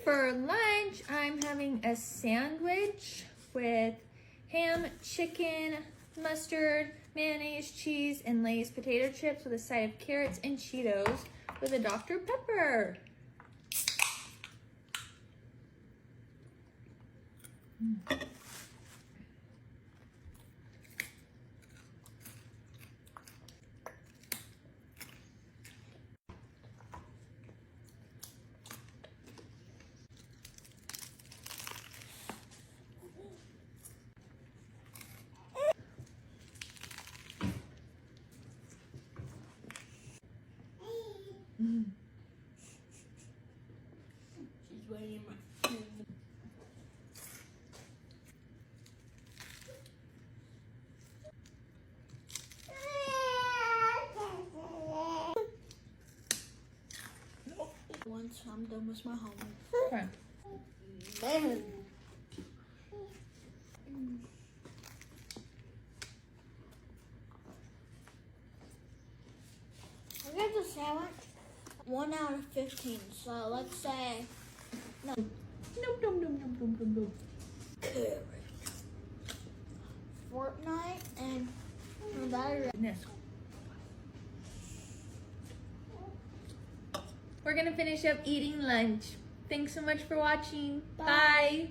For lunch, I'm having a sandwich with ham, chicken, mustard, mayonnaise, cheese, and Lay's potato chips with a side of carrots and Cheetos with a Dr. Pepper. She's waiting my once I'm done with my homework. Okay. Man. I got the sandwich 1 out of 15. So let's say no. Carrot. Fortnite and that. We're gonna finish up eating lunch. Thanks so much for watching. Bye. Bye.